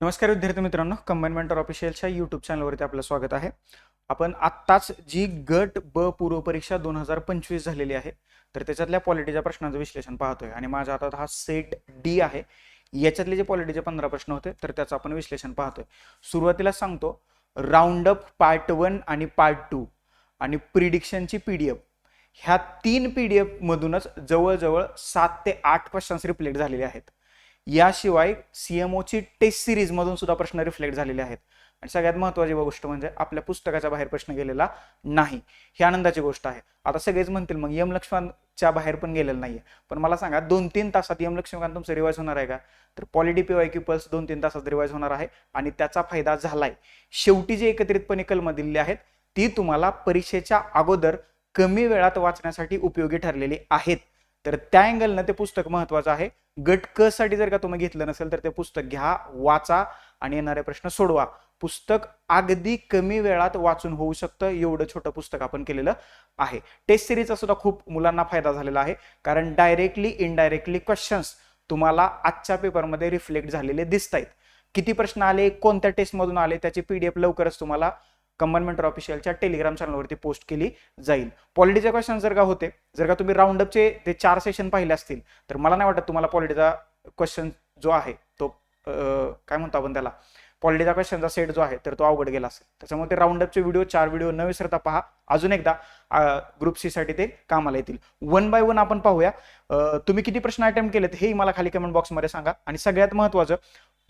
नमस्कार विद्यार्थी मित्रांनो, कंबाईन मेंटर ऑफिशियलच्या यूट्यूब चॅनलवरती आपलं स्वागत आहे. आपण आत्ताच जी गट ब पूर्व परीक्षा 2025 झालेली आहे, तर त्याच्यातल्या पॉलिटीच्या प्रश्नांचं विश्लेषण पाहतोय आणि माझ्या हातात हा सेट डी आहे. याच्यातले जे पॉलिटीचे 15 प्रश्न होते तर त्याचं आपण विश्लेषण पाहतोय. सुरुवातीला सांगतो, राऊंड अप पार्ट 1 आणि पार्ट 2 आणि प्रिडिक्शनची पीडीएफ ह्या 3 पीडीएफ मधूनच जवळजवळ 7 ते 8 क्वेश्चन्स रिफ्लेक्ट झालेले आहेत. याशिवाय सीएमओची टेस्ट सिरीज मधून सुद्धा प्रश्न रिफ्लेक्ट झालेले आहेत. आणि सगळ्यात महत्त्वाची गोष्ट म्हणजे आपल्या पुस्तकाच्या बाहेर प्रश्न गेलेला नाही, ही आनंदाची गोष्ट आहे. आता सगळेच म्हणतील मग यम लक्ष्मणच्या बाहेर पण गेलेलं नाहीये, पण मला सांगा 2-3 तासात यम लक्ष्मण तुमचं रिवाइज होणार आहे का? तर पॉलिटी पीवायक्यू पल्स 2-3 तासात रिवाइज होणार आहे आणि त्याचा फायदा झालाय. शेवटी जे एकत्रितपणे कलम दिलेली आहेत ती तुम्हाला परीक्षेच्या अगोदर कमी वेळात वाचण्यासाठी उपयोगी ठरलेली आहेत. तर त्या अँगलनं ते पुस्तक महत्वाचं आहे. गट क साठी जर का तुम्ही घेतलं नसेल तर ते पुस्तक घ्या, वाचा आणि येणारे प्रश्न सोडवा. पुस्तक अगदी कमी वेळात वाचून होऊ शकतं, एवढं छोटं पुस्तक आपण केलेलं आहे. टेस्ट सिरीजचा सुद्धा खूप मुलांना फायदा झालेला आहे, कारण डायरेक्टली इनडायरेक्टली क्वेश्चन्स तुम्हाला आजच्या पेपरमध्ये रिफ्लेक्ट झालेले दिसत आहेत. किती प्रश्न आले, कोणत्या टेस्ट मधून आले, त्याची पीडीएफ लवकरच तुम्हाला कंबाईन मेंटर ऑफिशियलच्या टेलिग्राम चॅनलवरती पोस्ट केली जाईल. पॉलिटीचे क्वेश्चन जर का तुम्ही राऊंडअपचे ते 4 सेशन पाहिले असतील तर मला नाही वाटत तुम्हाला पॉलिटीचा क्वेश्चन जो आहे तो काय म्हणतो आपण त्याला, पॉलिटीचा क्वेश्चनचा सेट जो आहे तर तो अवघड गेला असेल. त्याच्यामुळे ते राऊंडअपचे व्हिडिओ 4 व्हिडिओ न विसरता पहा. अजून एकदा ग्रुप सी साठी ते कामाला येतील. 1 बाय 1 आपण पाहूया. तुम्ही किती प्रश्न अटेम्प्ट केलेत हे मला खाली कमेंट बॉक्समध्ये सांगा. आणि सगळ्यात महत्त्वाचं,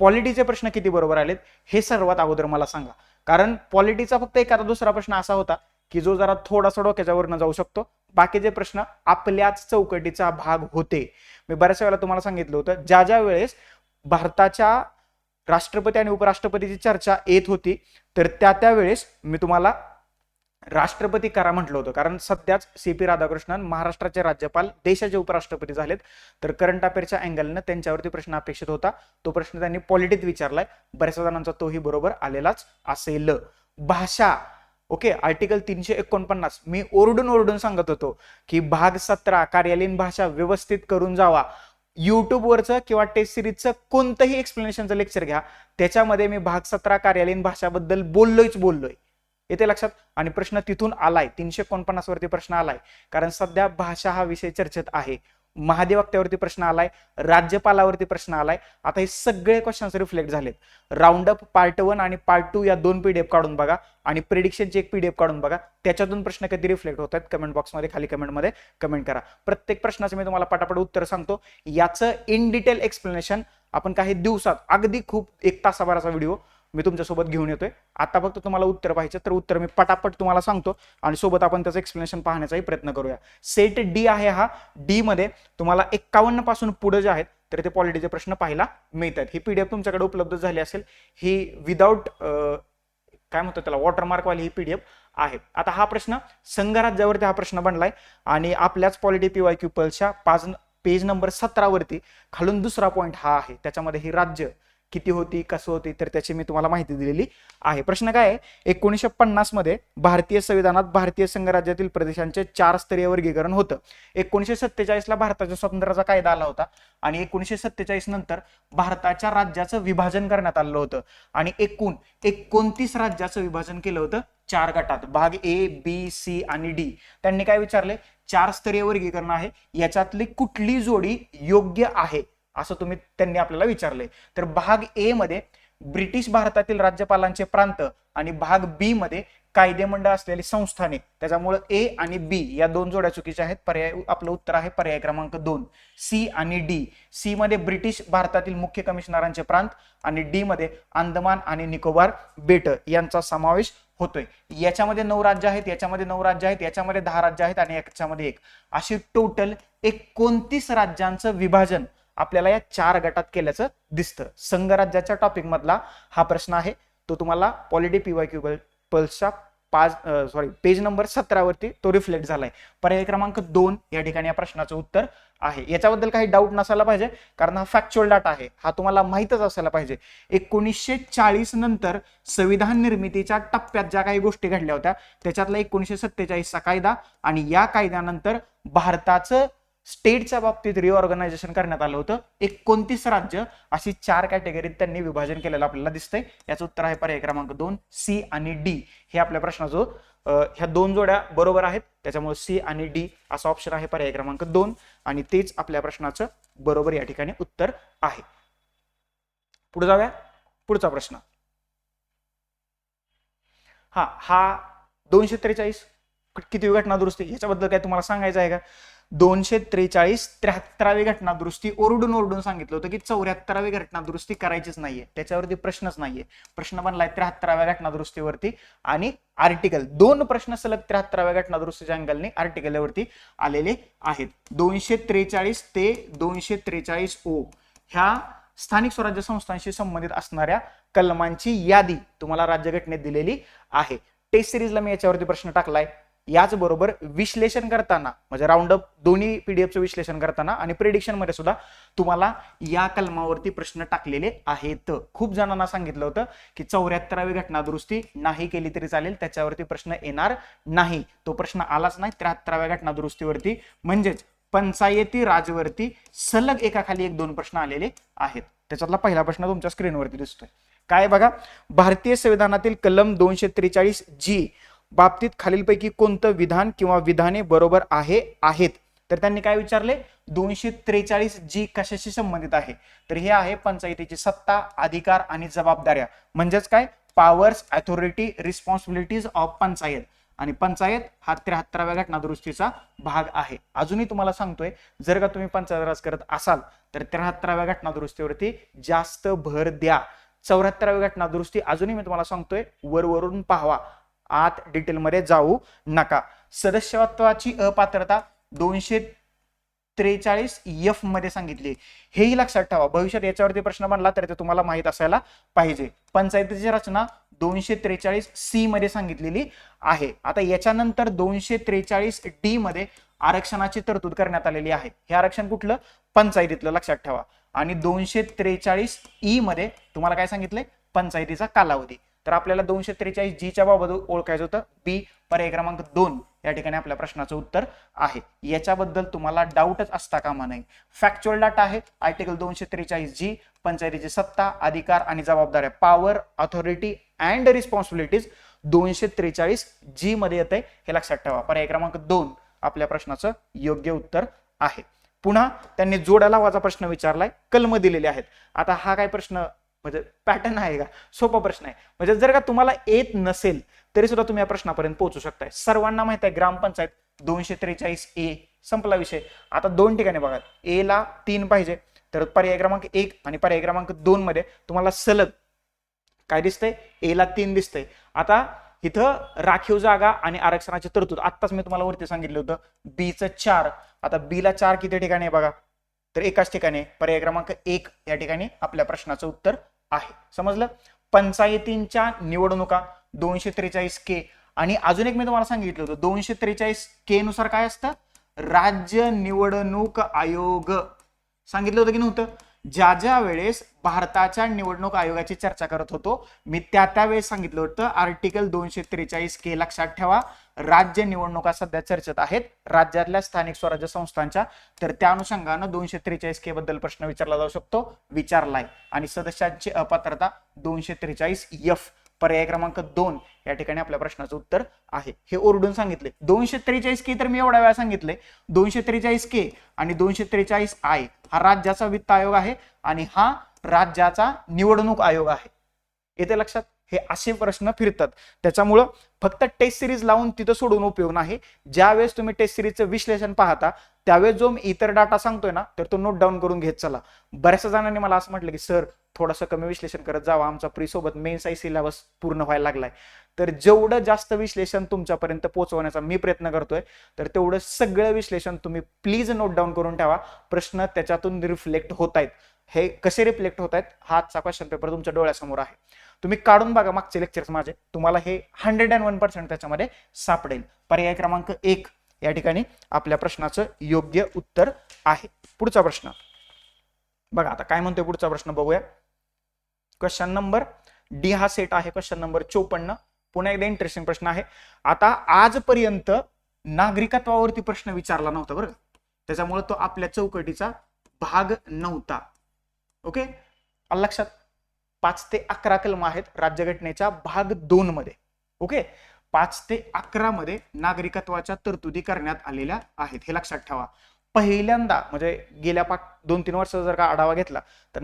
पॉलिटीचे प्रश्न किती बरोबर आलेत हे सर्वात अगोदर मला सांगा. कारण पॉलिटीचा फक्त एखादा दुसरा प्रश्न असा होता की जो जरा थोडासा डोक्याच्या वरनं जाऊ शकतो, बाकीचे प्रश्न आपल्याच चौकटीचा भाग होते. मी बऱ्याच वेळेला तुम्हाला सांगितलं होतं, ज्या ज्या वेळेस भारताच्या राष्ट्रपती आणि उपराष्ट्रपतीची चर्चा येत होती तर त्या वेळेस मी तुम्हाला राष्ट्रपती करा म्हटलं होतं, कारण सध्याच CP राधाकृष्णन महाराष्ट्राचे राज्यपाल देशाचे उपराष्ट्रपती झालेत. तर करंट अफेअरच्या अँगलनं त्यांच्यावरती प्रश्न अपेक्षित होता, तो प्रश्न त्यांनी पॉलिटीत विचारलाय. बऱ्याच जणांचा तोही बरोबर आलेलाच असेल. भाषा, ओके, आर्टिकल 349 मी ओरडून सांगत होतो की भाग 17 कार्यालयीन भाषा व्यवस्थित करून जावा. युट्यूबवरचं किंवा टेस्ट सिरीजचं कोणतंही एक्सप्लेनेशनचं लेक्चर घ्या, त्याच्यामध्ये मी भाग 17 कार्यालयीन भाषाबद्दल बोललोय. येते लक्षात. आणि प्रश्न तिथून आलाय, 349 वरती प्रश्न आलाय, कारण सध्या भाषा हा विषय चर्चेत आहे. महाधिवक्त्यावरती प्रश्न आलाय, राज्यपालावरती प्रश्न आलाय. आता हे सगळे क्वेश्चन्स रिफ्लेक्ट झालेत. राऊंडअप पार्ट 1 आणि पार्ट 2 या 2 पीडीएफ काढून बघा आणि प्रेडिक्शनची एक पीडीएफ काढून बघा. त्याच्यातून प्रश्न कधी रिफ्लेक्ट होतात कमेंट बॉक्समध्ये खाली कमेंटमध्ये कमेंट करा. प्रत्येक प्रश्नाचं मी तुम्हाला पटापट उत्तर सांगतो. याचं इन डिटेल एक्सप्लेनेशन आपण काही दिवसात, अगदी खूप 1 तासाभराचा व्हिडिओ मी तुमच्यासोबत घेऊन येतोय. आता फक्त तुम्हाला उत्तर पाहिजे तर उत्तर मी पटापट तुम्हाला सांगतो आणि सोबत आपण त्याचं एक्सप्लेनेशन पाहण्याचाही प्रयत्न करूया. सेट डी आहे हा. डी मध्ये तुम्हाला 51 पासून पुढे जे आहेत तर ते पॉलिटीचे प्रश्न पाहायला मिळतात. ही पीडीएफ तुमच्याकडे उपलब्ध झाली असेल. ही विदाउट काय म्हणतो त्याला, वॉटरमार्क वाली ही पीडीएफ आहे. आता हा प्रश्न संघराज्यावरती हा प्रश्न बनलाय आणि आपल्याच पॉलिटी पीवायक्यू पल्सच्या पेज नंबर 17 वरती खालून दुसरा पॉइंट हा आहे. त्याच्यामध्ये ही राज्य किती होती, कसं होती, तर त्याची मी तुम्हाला माहिती दिलेली आहे. प्रश्न काय आहे, 1950 मध्ये भारतीय संविधानात भारतीय संघराज्यातील प्रदेशांचे 4 स्तरीय वर्गीकरण होतं. 1947 ला भारताच्या स्वातंत्र्याचा कायदा आला होता आणि 1947 नंतर भारताच्या राज्याचं विभाजन करण्यात आलं होतं आणि एकूण 29 राज्याचं विभाजन केलं होतं 4 गटात, भाग ए, बी, सी आणि डी. त्यांनी काय विचारले, 4 स्तरीय वर्गीकरण आहे, याच्यातली कुठली जोडी योग्य आहे असं त्यांनी आपल्याला विचारले. तर भाग ए मध्ये ब्रिटिश भारतातील राज्यपालांचे प्रांत आणि भाग बी मध्ये कायदेमंडळ असलेली संस्थाने, त्याच्यामुळे ए आणि बी या 2 जोड्या चुकीच्या आहेत. पर्याय आपलं उत्तर आहे पर्याय क्रमांक 2, सी आणि डी. सी मध्ये ब्रिटिश भारतातील मुख्य कमिशनरांचे प्रांत आणि डी मध्ये अंदमान आणि निकोबार बेट यांचा समावेश होतोय. याच्यामध्ये 9 राज्य आहेत, याच्यामध्ये 9 राज्य आहेत, याच्यामध्ये 10 राज्य आहेत आणि याच्यामध्ये 1, अशी टोटल 29 राज्यांचं विभाजन आपल्याला या 4 गटात केल्याचं दिसतं. संघराज्याच्या टॉपिक मधला हा प्रश्न आहे. तो तुम्हाला पॉलिटी पीवायक्यू पल्सच्या पेज नंबर 17 वरती तो रिफ्लेक्ट झालाय. पर्याय क्रमांक 2 या ठिकाणी या प्रश्नाचं उत्तर आहे. याच्याबद्दल काही डाऊट नसायला पाहिजे, कारण हा फॅक्च्युअल डाटा आहे, हा तुम्हाला माहितच असायला पाहिजे. 1940 नंतर संविधान निर्मितीच्या टप्प्यात ज्या काही गोष्टी घडल्या होत्या त्याच्यातला 1947 चा कायदा आणि या कायद्यानंतर भारताचं स्टेटच्या बाबतीत रिऑर्गनायझेशन करण्यात आलं होतं? 29 राज्य अशी 4 कॅटेगरीत त्यांनी विभाजन केलेलं आपल्याला दिसतंय. याचं उत्तर आहे पर्याय क्रमांक 2 सी आणि डी. हे आपल्या प्रश्नाचं ह्या दोन जोड्या बरोबर आहेत, त्याच्यामुळे सी आणि डी असा ऑप्शन आहे पर्याय क्रमांक 2 आणि तेच आपल्या प्रश्नाचं बरोबर या ठिकाणी उत्तर आहे. पुढे जाऊया. पुढचा प्रश्न हा 243 किती घटना दुरुस्ती याच्याबद्दल काय तुम्हाला सांगायचं आहे का? 243 73वी घटना दुरुस्ती ओरडून सांगितलं होतं की 74वी घटना दुरुस्ती करायचीच नाहीये, त्याच्यावरती प्रश्नच नाहीये. प्रश्न बनलाय 73व्या घटना दुरुस्तीवरती आणि आर्टिकल 2 प्रश्न सलग 73व्या घटना दुरुस्तीच्या अँगलने आर्टिकलवरती आलेले आहेत. 243 ते 243 ओ ह्या स्थानिक स्वराज्य संस्थांशी संबंधित असणाऱ्या कलमांची यादी तुम्हाला राज्यघटनेत दिलेली आहे. टेस्ट सिरीजला मी याच्यावरती प्रश्न टाकलाय. याचबरोबर विश्लेषण करताना म्हणजे राऊंड अप दोन्ही पीडीएफचं विश्लेषण करताना आणि प्रेडिक्शन मध्ये सुद्धा तुम्हाला या कलमावरती प्रश्न टाकलेले आहेत. खूप जणांना सांगितलं होतं की 74वी घटना दुरुस्ती नाही केली तरी चालेल, त्याच्यावरती प्रश्न येणार नाही. तो प्रश्न आलाच नाही 73व्या घटना दुरुस्तीवरती. म्हणजेच पंचायती राजवरती सलग एकाखाली 1-2 प्रश्न आलेले आहेत. त्याच्यातला पहिला प्रश्न तुमच्या स्क्रीनवरती दिसतोय. काय बघा, भारतीय संविधानातील कलम 243 जी बाबतीत खालीलपैकी कोणतं विधान किंवा विधाने बरोबर आहेत? तर त्यांनी काय विचारले, 243 जी कशाशी संबंधित आहे? तर हे आहे पंचायतीची सत्ता, अधिकार आणि जबाबदाऱ्या. म्हणजेच काय, powers, authority, responsibilities of panchayat. आणि पंचायत हा 73व्या घटना दुरुस्तीचा भाग आहे. अजूनही तुम्हाला सांगतोय, जर का तुम्ही पंचायत राज करत असाल तर 73व्या घटना दुरुस्तीवरती जास्त भर द्या. 74वी घटना दुरुस्ती अजूनही मी तुम्हाला सांगतोय वरून पाहावा, आत डिटेलमध्ये जाऊ नका. सदस्यत्वाची अपात्रता 243 एफ मध्ये सांगितली. हेही लक्षात ठेवा, भविष्यात याच्यावरती प्रश्न बनला तर ते तुम्हाला माहित असायला पाहिजे. पंचायतीची रचना 243 सी मध्ये सांगितलेली आहे. आता याच्यानंतर 243 डी मध्ये आरक्षणाची तरतूद करण्यात आलेली आहे. हे आरक्षण कुठलं? पंचायतीतलं, लक्षात ठेवा. आणि 243 ई मध्ये तुम्हाला काय सांगितलंय? पंचायतीचा कालावधी. तर आपल्याला 243 जी च्या बाबत ओळखायचं होतं. बी पर्याय क्रमांक 2 या ठिकाणी आपल्या प्रश्नाचं उत्तर आहे. याच्याबद्दल तुम्हाला डाऊटच असता कामा नये. फॅक्च्युअल डाटा आहे. आर्टिकल 243 जी पंचायतीची सत्ता, अधिकार आणि जबाबदाऱ्या, पॉवर, अथॉरिटी अँड रिस्पॉन्सिबिलिटीज 243 जी मध्ये येते, हे लक्षात ठेवा. पर्याय क्रमांक 2 आपल्या प्रश्नाचं योग्य उत्तर आहे. पुन्हा त्यांनी जोड्या लावाचा प्रश्न विचारलाय, कलम दिलेले आहेत. आता हा काय प्रश्न म्हणजे पॅटर्न आहे का? सोपा प्रश्न आहे. म्हणजे जर का तुम्हाला येत नसेल तरी सुद्धा तुम्ही या प्रश्नापर्यंत पोहोचू शकताय. सर्वांना माहित आहे ग्रामपंचायत 243 ए, संपला विषय. आता 2 ठिकाणी बघा, ए ला 3 पाहिजे, तर पर्याय क्रमांक 1 आणि पर्याय क्रमांक 2 मध्ये तुम्हाला सलग काय दिसतंय? ए ला 3 दिसतंय. आता इथं राखीव जागा आणि आरक्षणाची तरतूद आत्ताच मी तुम्हाला वरती सांगितलं होतं, बी चं 4. आता बी ला 4 किती ठिकाणी आहे बघा, तर एकाच ठिकाणी. पर्याय क्रमांक 1 या ठिकाणी आपल्या प्रश्नाचं उत्तर आहे. समजलं? पंचायतींच्या निवडणुका 243 के आणि अजून एक मी तुम्हाला सांगितलं होतं 243 के नुसार काय असतं? राज्य निवडणूक आयोग. सांगितलं होतं की नव्हतं? ज्या वेळेस भारताच्या निवडणूक आयोगाची चर्चा करत होतो मी, त्यावेळेस सांगितलं होतं आर्टिकल 243 के. लक्षात ठेवा, राज्य निवडणुका सध्या चर्चेत आहेत राज्यातल्या स्थानिक स्वराज्य संस्थांच्या. तर त्या अनुषंगानं 243 के बद्दल प्रश्न विचारला जाऊ शकतो, विचारलाय. आणि सदस्यांची अपात्रता 243 एफ पर्याय क्रमांक 2 या ठिकाणी आपल्या प्रश्नाचं उत्तर आहे. हे ओरडून सांगितले. 243 के तर मी एवढ्या वेळा सांगितले. 243 के आणि 243 आय हा राज्याचा वित्त आयोग आहे आणि हा राज्याचा निवडणूक आयोग आहे. येते लक्षात? हे असे प्रश्न फिरतात. त्याच्यामुळं फक्त टेस्ट सिरीज लावून तिथं सोडून उपयोग नाही. ज्यावेळेस तुम्ही टेस्ट सिरीजचं विश्लेषण पाहता त्यावेळेस जो मी इतर डाटा सांगतोय ना, तर तो नोट डाऊन करून घेत चला. बऱ्याच जणांनी मला असं म्हटलं की सर थोडंसं कमी विश्लेषण करत जावा, आमचा प्री सोबत मेन साई सिलेबस पूर्ण व्हायला लागलाय. तर जेवढं जास्त विश्लेषण तुमच्यापर्यंत पोहोचवण्याचा मी प्रयत्न करतोय, तर तेवढं सगळं विश्लेषण तुम्ही प्लीज नोट डाऊन करून ठेवा. प्रश्न त्याच्यातून रिफ्लेक्ट होत आहेत. हे कसे रिफ्लेक्ट होत आहेत? हा आजचा क्वेश्चन पेपर तुमच्या डोळ्यासमोर आहे. तुम्ही काढून बघा मागचे लेक्चर्स माझे, तुम्हाला हे 101% त्याच्यामध्ये सापडेल. पर्याय क्रमांक 1 या ठिकाणी आपल्या प्रश्नाचं योग्य उत्तर आहे. पुढचा प्रश्न बघा, आता काय म्हणतोय पुढचा प्रश्न बघूया. क्वेश्चन नंबर डी हा सेट आहे, क्वेश्चन नंबर 54. पुन्हा एकदा इंटरेस्टिंग प्रश्न आहे. आता आजपर्यंत नागरिकत्वावरती प्रश्न विचारला नव्हता बरं. त्याच्यामुळे तो आपल्या चौकटीचा भाग नव्हता. ओके, लक्षात. 5 ते 11 कलम आहेत राज्यघटनेच्या भाग 2 मध्ये. ओके, 5 ते 11 मध्ये नागरिकत्वाच्या तरतुदी करण्यात आलेल्या आहेत, हे लक्षात ठेवा. पहिल्यांदा म्हणजे गेल्या 2-3 वर्षाचा जर का आढावा घेतला तर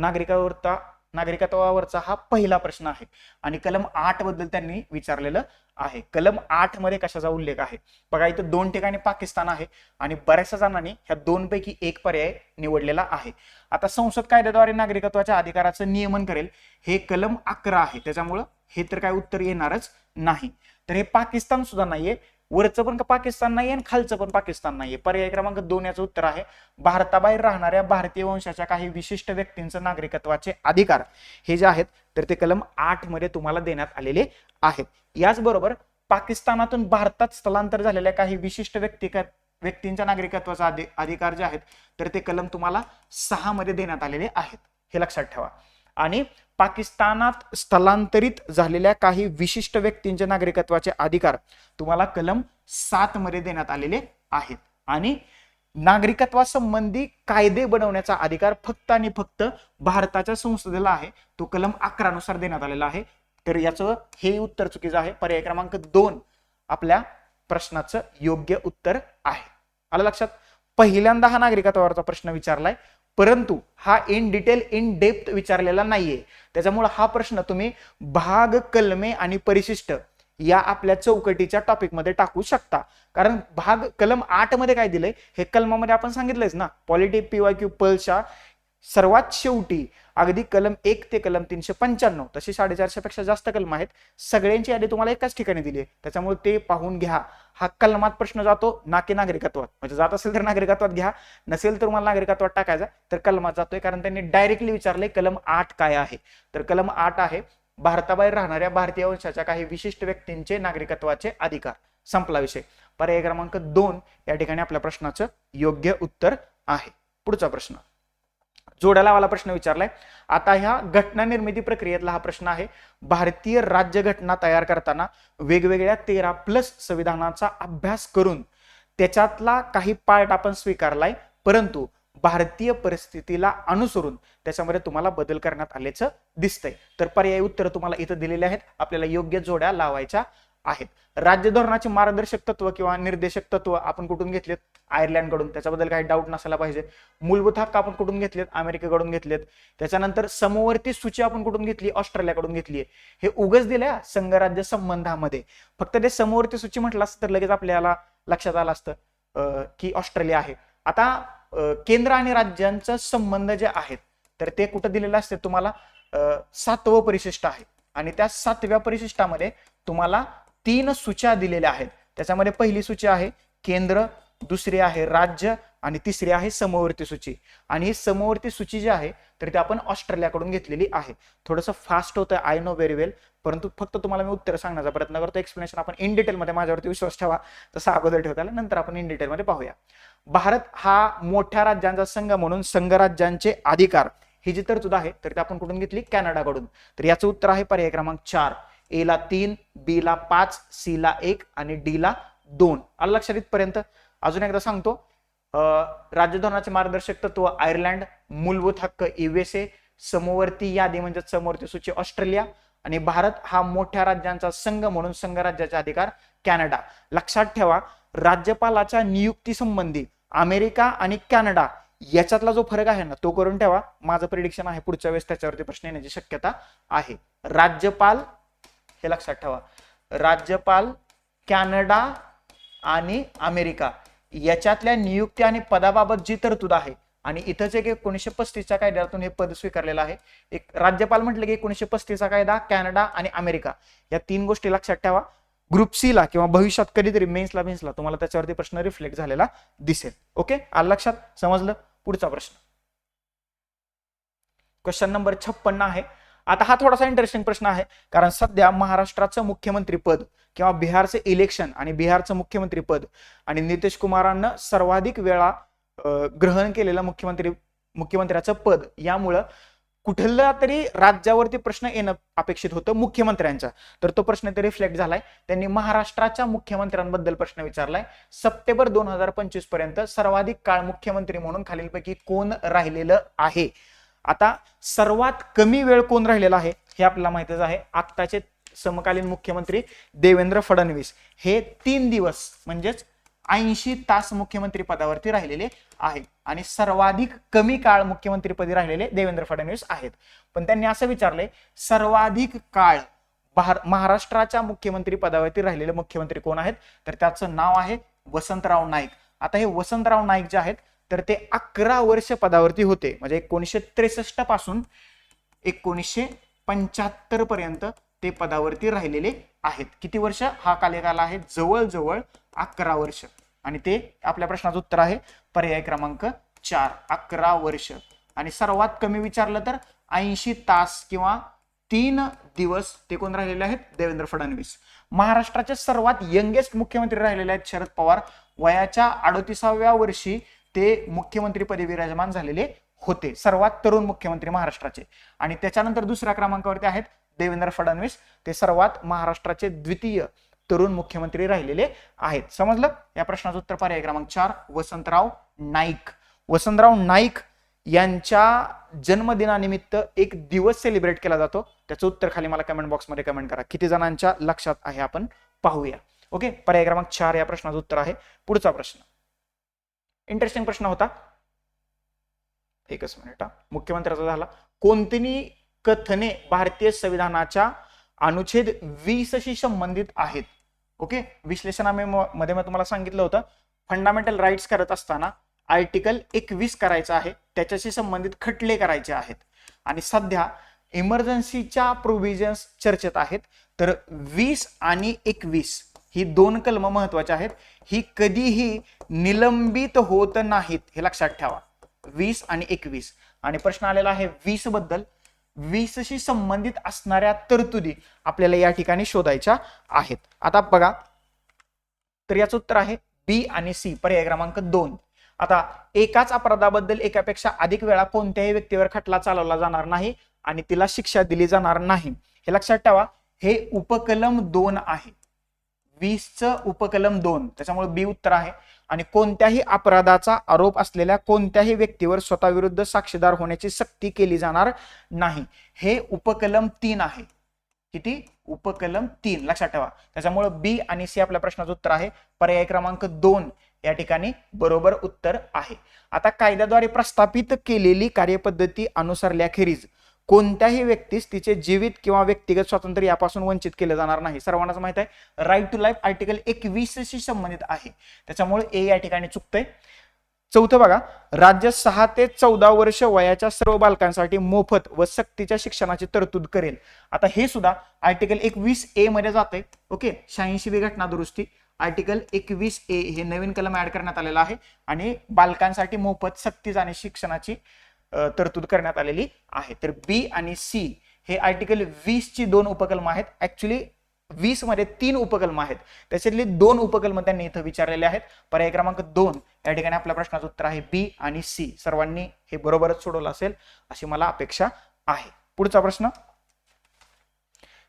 नागरिकत्वावरचा हा पहिला प्रश्न आहे आणि कलम 8 बद्दल त्यांनी विचारलेलं आहे. कलम 8 मध्ये कशाचा उल्लेख आहे बघा, इथं 2 ठिकाणी पाकिस्तान आहे आणि बऱ्याचशा जणांनी ह्या 2 पैकी एक पर्याय निवडलेला आहे. आता संसद कायद्याद्वारे नागरिकत्वाच्या अधिकाराचं नियमन करेल हे कलम 11 आहे, त्याच्यामुळं हे तर काय उत्तर येणारच नाही. तर हे पाकिस्तान सुद्धा नाहीये, वरचं पण पाकिस्तान नाहीये आणि खालचं पण पाकिस्तान नाहीये. पर्याय क्रमांक 2 याचं उत्तर आहे भारताबाहेर राहणाऱ्या भारतीय वंशाच्या काही विशिष्ट व्यक्तींचं नागरिकत्वाचे अधिकार हे जे आहेत तर ते कलम 8 मध्ये तुम्हाला देण्यात आलेले आहेत. याचबरोबर पाकिस्तानातून भारतात स्थलांतर झालेल्या काही विशिष्ट व्यक्तींच्या नागरिकत्वाचा अधिकार जे आहेत तर ते कलम तुम्हाला 6 मध्ये देण्यात आलेले आहेत, हे लक्षात ठेवा. आणि पाकिस्तानात स्थलांतरित झालेल्या काही विशिष्ट व्यक्तींचे नागरिकत्वाचे अधिकार तुम्हाला कलम 7 मध्ये देण्यात आलेले आहेत. आणि नागरिकत्वासंबंधी कायदे बनवण्याचा अधिकार फक्त आणि फक्त भारताच्या संसदेला आहे, तो कलम 11 नुसार देण्यात आलेला आहे. तर याचं हे उत्तर चुकीचं आहे. पर्याय क्रमांक 2 आपल्या प्रश्नाचं योग्य उत्तर आहे. आलं लक्षात. पहिल्यांदा हा नागरिकत्वावरचा प्रश्न विचारलाय, परंतु हा इन डिटेल इन डेप्थ विचारलेला नाहीये. त्याच्यामुळे हा प्रश्न तुम्ही भाग, कलमे आणि परिशिष्ट या आपल्या चौकटीच्या टॉपिक मध्ये टाकू शकता. कारण कलम 8 मध्ये काय दिलंय हे कलमामध्ये आपण सांगितलंयच ना, पॉलिटी PYQ पल्सच्या सर्वात शेवटी अगदी कलम 1 ते कलम 395 तशी 450 पेक्षा जास्त कलम आहेत, सगळ्यांची यादी तुम्हाला एकाच ठिकाणी दिली आहे. त्याच्यामुळे ते पाहून घ्या. हा कलमात प्रश्न जातो ना की नागरिकत्वात. म्हणजे जात असेल तर नागरिकत्वात घ्या, नसेल तर तुम्हाला नागरिकत्वात टाकायचा तर कलमात जातोय, कारण त्यांनी डायरेक्टली विचारले कलम 8 काय आहे. तर कलम 8 आहे भारताबाहेर राहणाऱ्या भारतीय वंशाच्या काही विशिष्ट व्यक्तींचे नागरिकत्वाचे अधिकार. संपला विषय. पर्याय क्रमांक 2 या ठिकाणी आपल्या प्रश्नाचं योग्य उत्तर आहे. पुढचा प्रश्न जोड्या लावायला प्रश्न विचारलाय. आता ह्या घटना निर्मिती प्रक्रियेतला हा प्रश्न आहे. भारतीय राज्यघटना तयार करताना वेगवेगळ्या 13+ संविधानाचा अभ्यास करून त्याच्यातला काही पार्ट आपण स्वीकारलाय, परंतु भारतीय परिस्थितीला अनुसरून त्याच्यामध्ये तुम्हाला बदल करण्यात आल्याचं दिसतंय. तर पर्यायी उत्तर तुम्हाला इथं दिलेले आहेत. आपल्याला योग्य जोड्या लावायच्या आहेत. राज्य धोरणाचे मार्गदर्शक तत्व किंवा निर्देशक तत्व आपण कुठून घेतलेत? आयर्लंड कडून. त्याच्याबद्दल काही डाऊट नसायला पाहिजे. मूलभूत हक्क आपण कुठून घेतलेत? अमेरिकेकडून घेतलेत. त्याच्यानंतर समवर्ती सूची आपण कुठून घेतली? ऑस्ट्रेलियाकडून घेतली. हे उगच दिल्या संघराज्य संबंधामध्ये. फक्त ते समवर्ती सूची म्हटलं असतं तर लगेच आपल्याला लक्षात आलं असतं की ऑस्ट्रेलिया आहे. आता केंद्र आणि राज्यांचा संबंध जे आहेत तर ते कुठं दिलेलं असते तुम्हाला? 7वं परिशिष्ट आहे आणि त्या 7व्या परिशिष्टामध्ये तुम्हाला 3 सूच्या दिलेल्या आहेत. त्याच्यामध्ये पहिली सूची आहे केंद्र, दुसरी आहे राज्य आणि तिसरी आहे समवर्ती सूची. आणि ही समवर्ती सूची जी आहे तर ती आपण ऑस्ट्रेलियाकडून घेतलेली आहे. थोडंसं फास्ट होतं, आय नो व्हेरी वेल, परंतु फक्त तुम्हाला मी उत्तर सांगण्याचा प्रयत्न करतो. एक्सप्लेनेशन आपण इन डिटेल मध्ये, माझ्यावरती विश्वास ठेवा, तसं अगोदर ठेवता आलं, नंतर आपण इन डिटेल मध्ये पाहूया. भारत हा मोठ्या राज्यांचा संघ म्हणून संघराज्यांचे अधिकार ही जी तरतूद आहे तर ती आपण कुठून घेतली? कॅनडाकडून. तर याचं उत्तर आहे पर्याय क्रमांक 4. ए ला 3, बी ला 5, सी ला 1 आणि डी ला 2. आलं लक्षात इथपर्यंत? अजून एकदा सांगतो. राज्य धोरणाचे मार्गदर्शक तत्व आयर्लंड, मूलभूत हक्क USA, समवर्ती यादी म्हणजे समवर्ती सूची ऑस्ट्रेलिया आणि भारत हा मोठ्या राज्यांचा संघ म्हणून संघराज्याचे अधिकार कॅनडा. लक्षात ठेवा, राज्यपालाच्या नियुक्ती संबंधी अमेरिका आणि कॅनडा याच्यातला जो फरक आहे ना तो करून ठेवा. माझं प्रिडिक्शन आहे पुढच्या वेळेस त्याच्यावरती प्रश्न येण्याची शक्यता आहे. राज्यपाल, हे लक्षात ठेवा, राज्यपाल कॅनडा आणि अमेरिका याच्यातल्या नियुक्ती आणि पदाबाबत जी तरतूद आहे आणि इथंच एक 1935च्या कायद्यातून हे पद स्वीकारलेलं आहे. एक राज्यपाल म्हटलं की 1935चा कायदा, कॅनडा आणि अमेरिका या 3 गोष्टी लक्षात ठेवा. ग्रुप सी ला किंवा भविष्यात कधीतरी मेन्सला तुम्हाला त्याच्यावरती प्रश्न रिफ्लेक्ट झालेला दिसेल. ओके, आलं लक्षात? समजलं? पुढचा प्रश्न क्वेश्चन नंबर 56 आहे. आता हा थोडासा इंटरेस्टिंग प्रश्न आहे, कारण सध्या महाराष्ट्राचं मुख्यमंत्री पद किंवा बिहारचे इलेक्शन आणि बिहारचं मुख्यमंत्री पद आणि नितीश कुमारांना सर्वाधिक वेळा ग्रहण केलेलं मुख्यमंत्र्याचं पद, यामुळं कुठल्या तरी राज्यावरती प्रश्न येणं अपेक्षित होतं मुख्यमंत्र्यांच्या, तर तो प्रश्न ते रिफ्लेक्ट झालाय. त्यांनी महाराष्ट्राच्या मुख्यमंत्र्यांबद्दल प्रश्न विचारलाय. सप्टेंबर 2025 पर्यंत सर्वाधिक काळ मुख्यमंत्री म्हणून खालीलपैकी कोण राहिलेलं आहे. आता सर्वात कमी वेळ कोण राहिलेला आहे हे आपल्याला माहितच आहे. आत्ताचे समकालीन मुख्यमंत्री देवेंद्र फडणवीस हे 3 दिवस म्हणजेच 80 तास मुख्यमंत्री पदावरती राहिलेले आहेत आणि सर्वाधिक कमी काळ मुख्यमंत्रीपदी राहिलेले देवेंद्र फडणवीस आहेत. पण त्यांनी असं विचारलंय सर्वाधिक काळ महाराष्ट्राच्या मुख्यमंत्री पदावरती राहिलेले मुख्यमंत्री कोण आहेत, तर त्याचं नाव आहे वसंतराव नाईक. आता हे वसंतराव नाईक जे आहेत तर ते 11 वर्ष पदावरती होते. म्हणजे 1963 पासून 1975 पर्यंत ते पदावरती राहिलेले आहेत. किती वर्ष हा कार्यकाल आहे, जवळजवळ 11 वर्ष. आणि ते आपल्या प्रश्नाचं उत्तर आहे पर्याय क्रमांक 4, 11 वर्ष. आणि सर्वात कमी विचारलं तर 80 तास किंवा 3 दिवस ते कोण राहिलेले आहेत, देवेंद्र फडणवीस. महाराष्ट्राचे सर्वात यंगेस्ट मुख्यमंत्री राहिलेले आहेत शरद पवार. वयाच्या 38व्या वर्षी ते मुख्यमंत्रीपदी विराजमान झालेले होते, सर्वात तरुण मुख्यमंत्री महाराष्ट्राचे. आणि त्याच्यानंतर दुसऱ्या क्रमांकावरती आहेत देवेंद्र फडणवीस, ते सर्वात महाराष्ट्राचे द्वितीय तरुण मुख्यमंत्री राहिलेले आहेत. समजलं. या प्रश्नाचं उत्तर पर्याय क्रमांक 4, वसंतराव नाईक. वसंतराव नाईक यांच्या जन्मदिनानिमित्त एक दिवस सेलिब्रेट केला जातो. त्याचं उत्तर खाली मला कमेंट बॉक्समध्ये कमेंट करा. किती जणांच्या लक्षात आहे आपण पाहूया. ओके, पर्याय क्रमांक 4 या प्रश्नाचं उत्तर आहे. पुढचा प्रश्न इंटरेस्टिंग प्रश्न होता. एकच मिनिट. मुख्यमंत्र्याचा झाला. कोणती कथने भारतीय संविधानाच्या अनुच्छेद 20शी संबंधित आहेत. ओके, विश्लेषणामध्ये मी तुम्हाला सांगितलं होतं फंडामेंटल राईट्स करत असताना आर्टिकल 21 करायचं आहे, त्याच्याशी संबंधित खटले करायचे आहेत. आणि सध्या इमर्जन्सीच्या प्रोव्हिजन्स चर्चेत आहेत. तर 20 आणि 21 ही 2 कलम महत्वाचे आहेत. ही कधीही निलंबित होत नाहीत, हे लक्षात ठेवा. 20 आणि 21. आणि प्रश्न आलेला आहे 20 बद्दल. 20शी संबंधित असणाऱ्या तरतुदी आपल्याला या ठिकाणी शोधायच्या आहेत. आता बघा, तर याचं उत्तर आहे बी आणि सी, पर्याय क्रमांक 2. आता एकाच अपराधाबद्दल एकापेक्षा अधिक वेळा कोणत्याही व्यक्तीवर खटला चालवला जाणार नाही आणि तिला शिक्षा दिली जाणार नाही, हे लक्षात ठेवा. हे उपकलम 2 आहे, 20चं उपकलम 2, त्याच्यामुळे बी उत्तर आहे. आणि कोणत्याही अपराधाचा आरोप असलेल्या कोणत्याही व्यक्तीवर स्वतःविरुद्ध साक्षीदार होण्याची सक्ती केली जाणार नाही, हे उपकलम 3 आहे. किती? उपकलम 3, लक्षात ठेवा. त्याच्यामुळे बी आणि सी आपल्या प्रश्नाचं उत्तर आहे. पर्याय क्रमांक 2 या ठिकाणी बरोबर उत्तर आहे. आता कायद्याद्वारे प्रस्थापित केलेली कार्यपद्धती अनुसरल्याखेरीज कोणत्याही व्यक्तीस तिचे जीवित किंवा व्यक्तिगत स्वातंत्र्य यापासून वंचित केले जाणार नाही. सर्वांनाच माहित आहे राईट टू लाईफ आर्टिकल 21शी संबंधित आहे, त्याच्यामुळे ए या ठिकाणी चुकतंय. चौथं बघा, राज्य 6 ते 14 वर्ष वयाच्या सर्व बालकांसाठी मोफत व सक्तीच्या शिक्षणाची तरतूद करेल. आता हे सुद्धा आर्टिकल 21A मध्ये जाते. ओके, 86वी घटना दुरुस्ती आर्टिकल 21A हे नवीन कलम ऍड करण्यात आलेला आहे आणि बालकांसाठी मोफत सक्तीच्या आणि शिक्षणाची तरतूद करण्यात आलेली आहे. तर बी आणि सी हे आर्टिकल 20ची 2 उपकलम आहेत. ऍक्च्युली 20 मध्ये 3 उपकलम आहेत, त्याच्यातले 2 उपकलम त्यांनी इथं विचारलेले आहेत. पर्याय क्रमांक 2 या ठिकाणी आपल्या प्रश्नाचं उत्तर आहे बी आणि सी. सर्वांनी हे बरोबरच सोडवलं असेल अशी मला अपेक्षा आहे. पुढचा प्रश्न,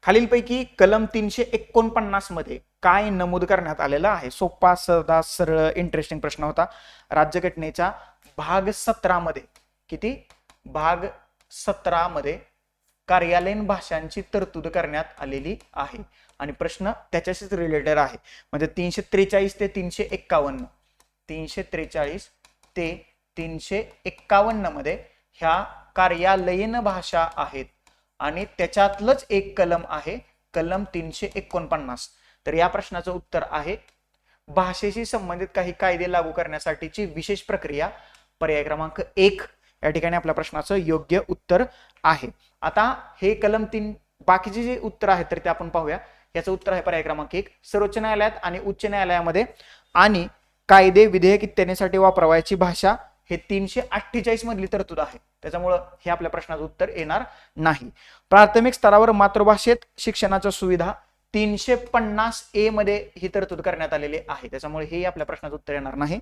खालीलपैकी कलम 349 मध्ये काय नमूद करण्यात आलेलं आहे. सोपा, साधा, सरळ, इंटरेस्टिंग प्रश्न होता. राज्यघटनेच्या भाग 17 मध्ये, किती? भाग 17 मध्ये कार्यालयीन भाषांची तरतूद करण्यात आलेली आहे आणि प्रश्न त्याच्याशीच रिलेटेड आहे. म्हणजे 343 ते 351, 343 ते 351 मध्ये ह्या कार्यालयीन भाषा आहेत आणि त्याच्यातलंच एक कलम आहे कलम 349. तर या प्रश्नाचं उत्तर आहे भाषेशी संबंधित काही कायदे लागू करण्यासाठीची विशेष प्रक्रिया. पर्याय क्रमांक 1 या ठिकाणी आपल्या प्रश्नाचं योग्य उत्तर आहे. आता हे कलम 3, बाकीचे जे उत्तर आहेत तर ते आपण पाहूया. याचं उत्तर आहे पर्याय क्रमांक 1. सर्वोच्च न्यायालयात आणि उच्च न्यायालयामध्ये आणि कायदे विधेयक इत्यादींसाठी वापरावयाची भाषा हे 348 मधली तरतूद आहे, त्याच्यामुळं हे आपल्या प्रश्नाचं उत्तर येणार नाही. प्राथमिक स्तरावर मातृभाषेत शिक्षणाच्या सुविधा 350A मध्ये ही तरतूद करण्यात आलेली आहे, त्याच्यामुळे हे आपल्या प्रश्नाचं उत्तर येणार नाही.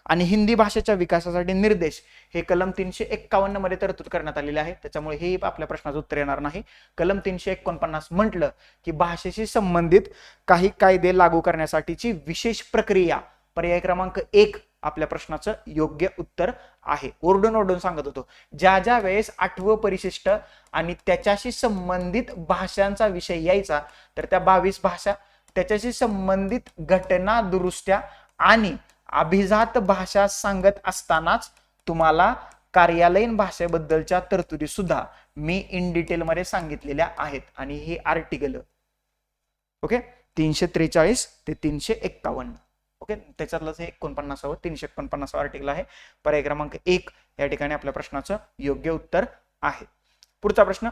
आणि हिंदी भाषेच्या विकासासाठी निर्देश हे कलम 351 मध्ये तरतूद करण्यात आलेले आहे, त्याच्यामुळे हे आपल्या प्रश्नाचं उत्तर येणार नाही. कलम 349 म्हटलं की भाषेशी संबंधित काही कायदे लागू करण्यासाठीची विशेष प्रक्रिया, पर्याय क्रमांक 1 आपल्या प्रश्नाचं योग्य उत्तर आहे. ओरडून ओरडून सांगत होतो, ज्या ज्या वेळेस 8वं परिशिष्ट आणि त्याच्याशी संबंधित भाषांचा विषय यायचा तर त्या 22 भाषा, त्याच्याशी संबंधित घटना दुरुस्त्या आणि अभिजात भाषा सांगत असतानाच तुम्हाला कार्यालयीन भाषेबद्दलच्या तरतुदी सुद्धा मी इन डिटेल मध्ये सांगितलेल्या आहेत. आणि ही आर्टिकल ओके 343 ते 351 ओके, त्याच्यातलं हे 49व 349 आर्टिकल आहे. पर्याय क्रमांक 1 या ठिकाणी आपल्या प्रश्नाचं योग्य उत्तर आहे. पुढचा प्रश्न,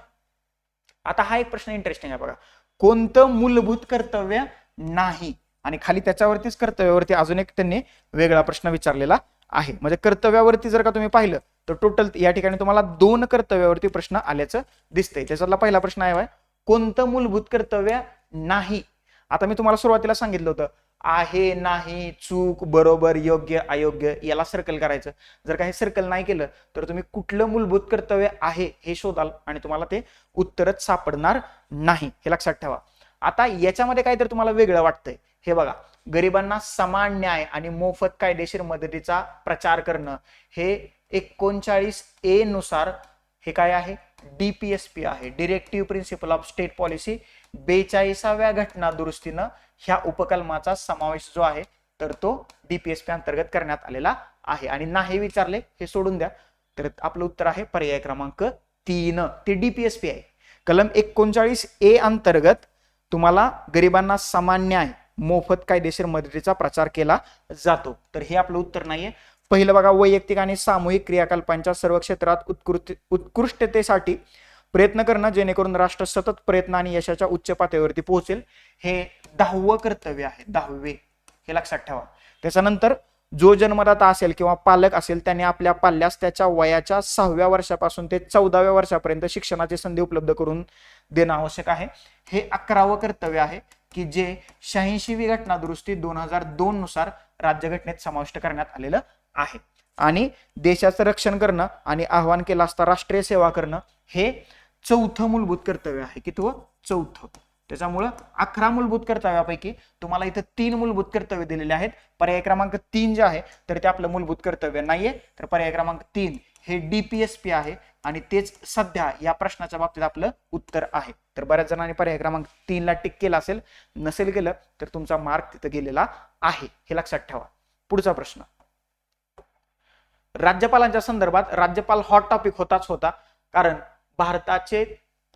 आता हा एक प्रश्न इंटरेस्टिंग आहे बघा. कोणतं मूलभूत कर्तव्य नाही, आणि खाली त्याच्यावरतीच कर्तव्यावरती अजून एक त्यांनी वेगळा प्रश्न विचारलेला आहे. म्हणजे कर्तव्यावरती जर का तुम्ही पाहिलं तर टोटल या ठिकाणी तुम्हाला 2 कर्तव्यावरती प्रश्न आल्याचं दिसतंय. त्याच्यातला पहिला प्रश्न आहे कोणतं मूलभूत कर्तव्य नाही. आता मी तुम्हाला सुरुवातीला सांगितलं होतं आहे, नाही, चूक, बरोबर, योग्य, अयोग्य याला सर्कल करायचं. जर काही सर्कल नाही केलं तर तुम्ही कुठलं मूलभूत कर्तव्य आहे हे शोधाल आणि तुम्हाला ते उत्तरच सापडणार नाही, हे लक्षात ठेवा. आता याच्यामध्ये काहीतरी तुम्हाला वेगळं वाटतंय. हे बघा, गरिबांना समान न्याय आणि मोफत कायदेशीर मदतीचा प्रचार करणं हे 39A नुसार हे काय आहे, DPSP आहे, directive principle of state policy. 42व्या घटना दुरुस्तीनं ह्या उपकलमाचा समावेश जो आहे तर तो DPSP अंतर्गत करण्यात आलेला आहे. आणि नाही विचारले हे सोडून द्या, तर आपलं उत्तर आहे पर्याय क्रमांक 3, ते DPSP आहे. कलम 39A अंतर्गत तुम्हाला गरिबांना समान न्याय, मोफत कायदेशीर मदतीचा प्रचार केला जातो, तर हे आपलं उत्तर नाहीये. पहिलं बघा, वैयक्तिक आणि सामूहिक क्रियाकल्पांच्या सर्व क्षेत्रात उत्कृष्टतेसाठी प्रयत्न करणं जेणेकरून राष्ट्र सतत प्रयत्न आणि यशाच्या उच्च पातळीवरती पोहोचेल, हे 10वं कर्तव्य आहे, 10वे, हे लक्षात ठेवा. त्याच्यानंतर जो जन्मदाता असेल किंवा पालक असेल त्याने आपल्या पाल्यास त्याच्या वयाच्या 6व्या वर्षापासून ते 14व्या वर्षापर्यंत शिक्षणाची संधी उपलब्ध करून देणं आवश्यक आहे, हे 11वं कर्तव्य आहे, की जे 86वी घटना दुरुस्ती 2002 नुसार राज्यघटनेत समाविष्ट करण्यात आलेलं आहे. आणि देशाचं रक्षण करणं आणि आव्हान केलं असता राष्ट्रीय सेवा करणं हे 4थं मूलभूत कर्तव्य आहे. कितवं? 4थं. त्याच्यामुळं 11 मूलभूत कर्तव्यापैकी तुम्हाला इथं 3 मूलभूत कर्तव्य दिलेले आहेत. पर्याय क्रमांक 3 जे आहे तर ते आपलं मूलभूत कर्तव्य नाहीये, तर पर्याय क्रमांक 3 हे DPSP आहे आणि तेच सध्या या प्रश्नाच्या बाबतीत आपलं उत्तर आहे. तर बऱ्याच जणांनी पर्याय क्रमांक 3 ला टिक केला असेल, नसेल केलं तर तुमचा मार्क तिथं गेलेला आहे, हे लक्षात ठेवा. पुढचा प्रश्न, राज्यपालांच्या संदर्भात राज्यपाल हॉट टॉपिक होता, कारण भारताचे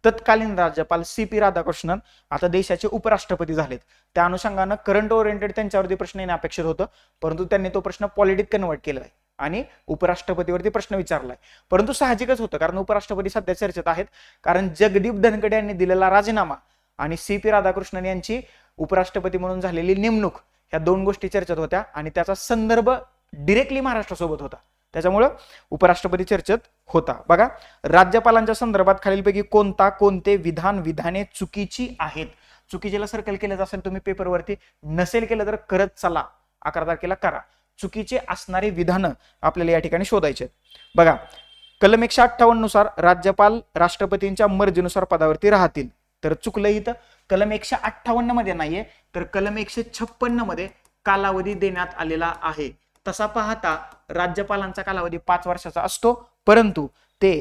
तत्कालीन राज्यपाल CP राधाकृष्णन आता देशाचे उपराष्ट्रपती झालेत. त्या अनुषंगानं करंट ओरिएंटेड त्यांच्यावरती प्रश्न येणे अपेक्षित होतं, परंतु त्यांनी तो प्रश्न पॉलिटिक कन्वर्ट केलाय आणि उपराष्ट्रपतीवरती प्रश्न विचारलाय. परंतु साहजिकच होतं, कारण उपराष्ट्रपती सध्या चर्चेत आहेत, कारण जगदीप धनखड यांनी दिलेला राजीनामा आणि CP राधाकृष्णन यांची उपराष्ट्रपती म्हणून झालेली नेमणूक, ह्या 2 गोष्टी चर्चेत होत्या आणि त्याचा संदर्भ डिरेक्टली महाराष्ट्रासोबत होता, त्याच्यामुळं उपराष्ट्रपती चर्चेत होता. बघा, राज्यपालांच्या संदर्भात खालीलपैकी कोणते विधाने चुकीची आहेत. चुकीचेला सर्कल केलं असेल तुम्ही पेपरवरती, नसेल केलं तर करत चला, 11 तारखेला करा. चुकीचे असणारी विधानं आपल्याला या ठिकाणी शोधायचे. बघा, कलम 158 नुसार राज्यपाल राष्ट्रपतींच्या मर्जीनुसार पदावरती राहतील, तर चुकलं इथं. कलम 158 मध्ये नाहीये, तर कलम 156 मध्ये कालावधी देण्यात आलेला आहे. तसा पाहता राज्यपालांचा कालावधी 5 वर्षाचा असतो, परंतु ते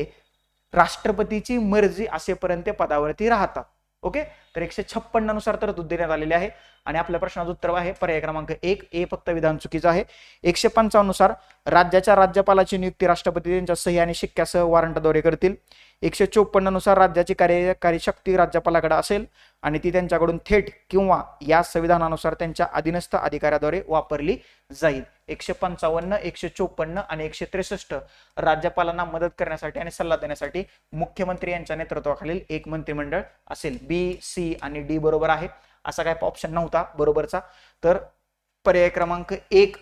राष्ट्रपतीची मर्जी असेपर्यंत पदावरती राहतात. ओके, तर 156 नुसार तरतूद देण्यात आलेली आहे आणि आपल्या प्रश्नाचं उत्तर आहे पर्याय क्रमांक 1, ए फक्त विधान चुकीचं आहे. 155 नुसार राज्याच्या राज्यपालाची नियुक्ती राष्ट्रपती त्यांच्या सही आणि शिक्क्यासह वॉरंटद्वारे करतील. 154 नुसार राज्याची कार्यकारी शक्ती राज्यपालाकडे असेल आणि ती त्यांच्याकडून थेट किंवा या संविधानानुसार त्यांच्या अधीनस्थ अधिकाऱ्याद्वारे वापरली जाईल. 155, 154 आणि 163 राज्यपालांना मदत करण्यासाठी आणि सल्ला देण्यासाठी मुख्यमंत्री यांच्या नेतृत्वाखालील एक मंत्रिमंडळ असेल. B, C आणि D बरोबर आहे, असा काय ऑप्शन नव्हता बरोबरचा, तर पर्याय क्रमांक 1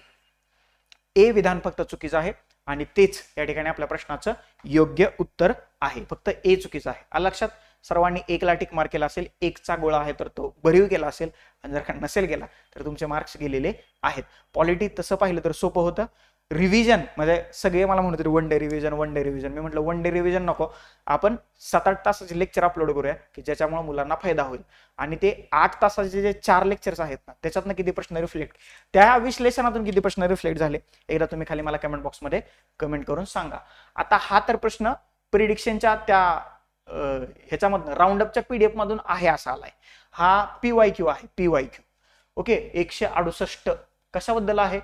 ए विधान फक्त चुकीचं आहे आणि तेच या ठिकाणी आपल्या प्रश्नाचं योग्य उत्तर आहे. फक्त ए चुकीचं आहे. लक्षात, सर्वांनी 1ला टिक मार्क केला असेल, 1चा गोळा आहे तर तो भरीव केला असेल, आणि जर का नसेल केला तर तुमचे मार्क्स गेलेले आहेत. पॉलिटी तसं पाहिलं तर सोपं होतं. रिव्हिजन म्हणजे सगळे मला म्हणत होते वन डे रिव्हिजन. मी म्हटलं वन डे रिव्हिजन नको, आपण 7-8 तासाचे लेक्चर अपलोड करूया की ज्याच्यामुळे मुलांना फायदा होईल. आणि ते 8 तासाचे जे 4 लेक्चर्स आहेत ना, त्याच्यातनं किती प्रश्न रिफ्लेक्ट, त्या विश्लेषणातून किती प्रश्न रिफ्लेक्ट झाले, एकदा तुम्ही खाली मला कमेंट बॉक्समध्ये कमेंट करून सांगा. आता हा तर प्रश्न प्रिडिक्शनच्या त्या ह्याच्यामधून राऊंडअपच्या पीडीएफ मधून आहे असा आलाय. हा PYQ आहे, PYQ. ओके, 168 कशाबद्दल आहे?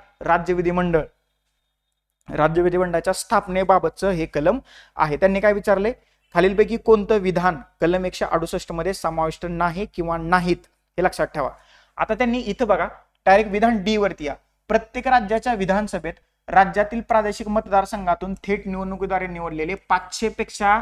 राज्य विधिमंडळाच्या स्थापनेबाबतचं हे कलम आहे. त्यांनी काय विचारले, खालीलपैकी कोणतं विधान कलम 168 मध्ये समाविष्ट नाही किंवा नाहीत, हे लक्षात ठेवा. आता त्यांनी इथं बघा डायरेक्ट विधान डी वरती या. प्रत्येक राज्याच्या विधानसभेत राज्यातील प्रादेशिक मतदारसंघातून थेट निवडणुकीद्वारे निवडलेले 500 पेक्षा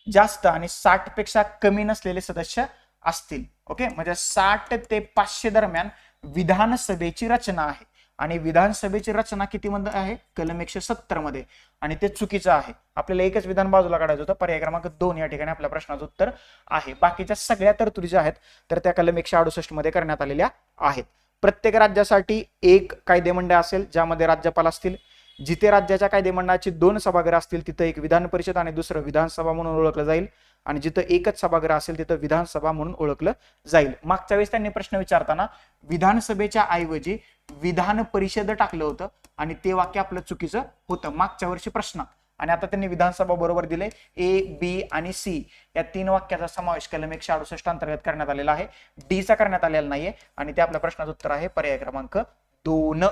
जास्त आणि 60 पेक्षा कमी नसलेले सदस्य असतील. ओके, म्हणजे 60 ते 500 दरम्यान विधानसभेची रचना आहे. आणि विधानसभेची रचना किती मध्ये आहे? कलम 170 मध्ये. आणि ते चुकीचं आहे. आपल्याला एकच विधान बाजूला काढायचं होतं. पर्याय क्रमांक 2 या ठिकाणी आपल्या प्रश्नाचं उत्तर आहे. बाकीच्या सगळ्या तरतुदी ज्या आहेत तर त्या कलम 168 मध्ये करण्यात आलेल्या आहेत. प्रत्येक राज्यासाठी एक कायदेमंडळ असेल ज्यामध्ये राज्यपाल असतील. जिथे राज्याच्या कायदेमंडळाची 2 सभागृह असतील तिथं एक विधान परिषद आणि दुसरं विधानसभा म्हणून ओळखलं जाईल. आणि जिथं एकच सभागृह असेल तिथं विधानसभा म्हणून ओळखलं जाईल. मागच्या वेळेस त्यांनी प्रश्न विचारताना विधानसभेच्या ऐवजी विधान परिषद टाकलं होतं आणि ते वाक्य आपलं चुकीचं होतं मागच्या वर्षी प्रश्न. आणि आता त्यांनी विधानसभा बरोबर दिले. A, B आणि C या 3 वाक्याचा समावेश कलम 168 अंतर्गत करण्यात आलेला आहे. डी चा करण्यात आलेला नाहीये. आणि ते आपल्या प्रश्नाचं उत्तर आहे पर्याय क्रमांक 2.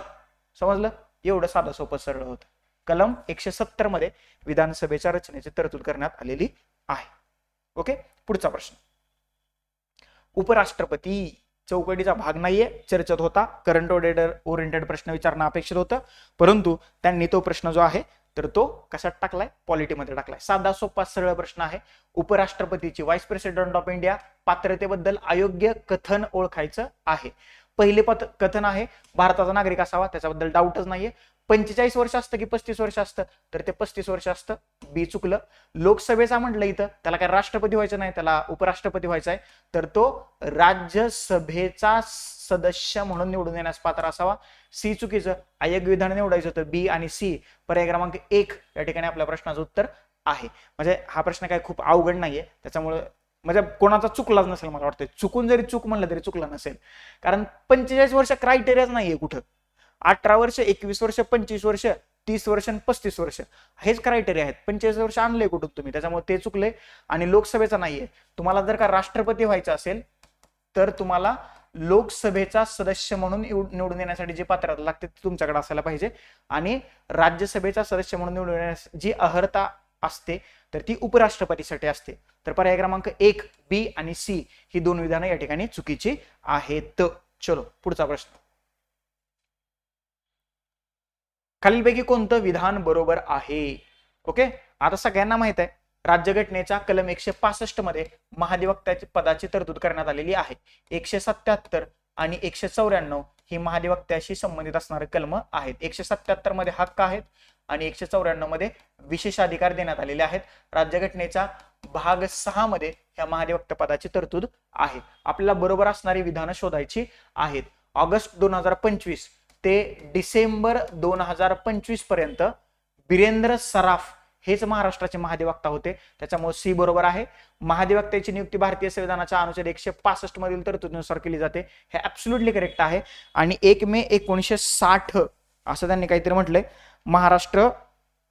समजलं? एवढं साधं सोपं सरळ होतं. कलम 170 मध्ये विधानसभेच्या रचनेची तरतूद करण्यात आलेली आहे. ओके, पुढचा प्रश्न. उपराष्ट्रपती चौकटीचा भाग नाहीये, चर्चेत होता. करंट ओरिएंटेड प्रश्न विचारणं अपेक्षित होतं, परंतु त्यांनी तो प्रश्न जो आहे तर तो कशात टाकलाय? पॉलिटीमध्ये टाकलाय. साधा सोपा सरळ प्रश्न आहे. उपराष्ट्रपतीची, व्हाईस प्रेसिडेंट ऑफ इंडिया, पात्रतेबद्दल अयोग्य कथन ओळखायचं आहे. पहिले कथन आहे भारताचा नागरिक असावा, त्याच्याबद्दल डाऊटच नाहीये. 45 वर्ष असतं की 35 वर्ष असतं? तर ते 35 वर्ष असतं. बी चुकलं. लोकसभेचा म्हटलं इथं, त्याला काय राष्ट्रपती व्हायचं नाही, त्याला उपराष्ट्रपती व्हायचा आहे. तर तो राज्यसभेचा सदस्य म्हणून निवडून येण्यास पात्र असावा. सी चुकीचं. अयोग्य विधान निवडायचं होतं. बी आणि सी. पर्याय क्रमांक 1 या ठिकाणी आपल्या प्रश्नाचं उत्तर आहे. म्हणजे हा प्रश्न काय खूप अवघड नाहीये, त्याच्यामुळे म्हणजे कोणाचा चुकलाच नसेल. मला वाटतं चुकून जरी चूक म्हणलं तरी चुकला नसेल, कारण 45 वर्ष क्रायटेरियाच नाहीये कुठं. 18 वर्ष, 21 वर्ष, 25 वर्ष, 30 वर्ष आणि 35 वर्ष हेच क्रायटेरिया आहेत. 45 वर्ष आणले कुठून तुम्ही, त्याच्यामुळे ते चुकले. आणि लोकसभेचा नाहीये. तुम्हाला जर का राष्ट्रपती व्हायचं असेल तर तुम्हाला लोकसभेचा सदस्य म्हणून निवडून येण्यासाठी जी पात्रता लागते ती तुमच्याकडे असायला पाहिजे. आणि राज्यसभेचा सदस्य म्हणून निवडून येण्यास जी अर्हता असते तर ती उपराष्ट्रपतीसाठी असते. तर पर्याय क्रमांक 1, बी आणि सी ही 2 विधानं या ठिकाणी चुकीची आहेत. चलो पुढचा प्रश्न. खालीलपैकी कोणतं विधान बरोबर आहे? ओके, आता सगळ्यांना माहित आहे राज्यघटनेच्या कलम 165 मध्ये महाधिवक्त्याची पदाची तरतूद करण्यात आलेली आहे. 177 आणि 194 ही महाधिवक्त्याशी संबंधित असणारे कलम आहेत. 177 मध्ये हक्क आहेत आणि 194 मध्ये विशेषाधिकार देण्यात आलेले आहेत. राज्यघटनेच्या भाग 6 मध्ये ह्या महाधिवक्ता पदाची तरतूद आहे. आपल्याला बरोबर असणारी विधानं शोधायची आहेत. ऑगस्ट 2025 ते डिसेंबर 2025 पर्यंत बिरेंद्र सराफ हेच महाराष्ट्राचे महाधिवक्ता होते, त्याच्यामुळे सी बरोबर आहे. महाधिवक्त्याची नियुक्ती भारतीय संविधानाच्या अनुच्छेद 165 मधील तरतुदीनुसार केली जाते, हे ऍब्सोल्युटली करेक्ट आहे. आणि 1 मे 1960 असं त्यांनी काहीतरी म्हटलंय, महाराष्ट्र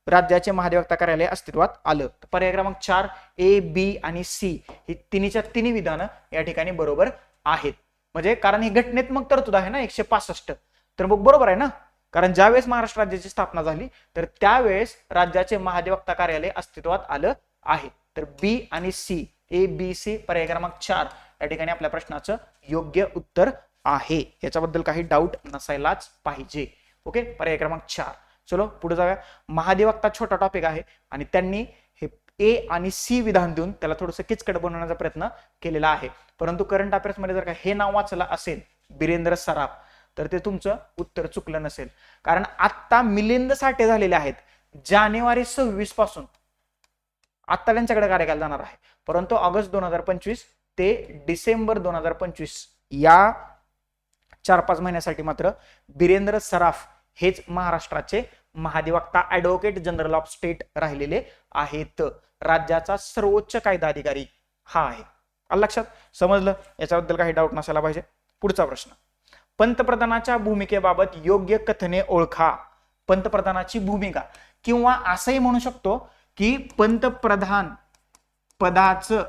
राज्याचे महाधिवक्ता कार्यालय अस्तित्वात आलं. पर्याय क्रमांक 4, ए, बी आणि सी ही तिन्हीच्या तिन्ही विधानं या ठिकाणी बरोबर आहेत. म्हणजे कारण ही घटनेत्मक तरतूद आहे ना 165, तर मग बरोबर आहे ना. कारण ज्यावेळेस महाराष्ट्र राज्याची स्थापना झाली तर त्यावेळेस राज्याचे महाधिवक्ता कार्यालय अस्तित्वात आलं आहे. तर बी आणि सी, ए, बी, सी पर्याय क्रमांक 4 या ठिकाणी आपल्या प्रश्नाचं योग्य उत्तर आहे. याच्याबद्दल काही डाऊट नसायलाच पाहिजे. ओके, पर्याय क्रमांक 4. चलो पुढे जाऊया. महाधिवक्ता छोटा टॉपिक आहे आणि त्यांनी हे ए आणि सी विधान देऊन त्याला थोडंसं किचकट बनवण्याचा प्रयत्न केलेला आहे. परंतु करंट अफेअर्स मध्ये जर का हे नाव वाचलं असेल बिरेंद्र सराफ तर ते तुमचं उत्तर चुकलं नसेल. कारण आता मिलिंद साठे झालेले आहेत जानेवारी 26 पासून. आत्ता त्यांच्याकडे कार्यकाल जाणार आहे, परंतु ऑगस्ट 2025 ते डिसेंबर 2025 या 4-5 महिन्यासाठी मात्र बिरेंद्र सराफ हेच महाराष्ट्राचे महाधिवक्ता ऍडव्होकेट जनरल ऑफ स्टेट राहिलेले आहेत. राज्याचा सर्वोच्च कायदा अधिकारी हा आहे. लक्षात समजलं, याच्याबद्दल काही डाऊट नसायला पाहिजे. पुढचा प्रश्न, पंतप्रधानाच्या भूमिकेबाबत योग्य कथने ओळखा. पंतप्रधानाची भूमिका, किंवा असंही म्हणू शकतो की पंतप्रधान पदाचं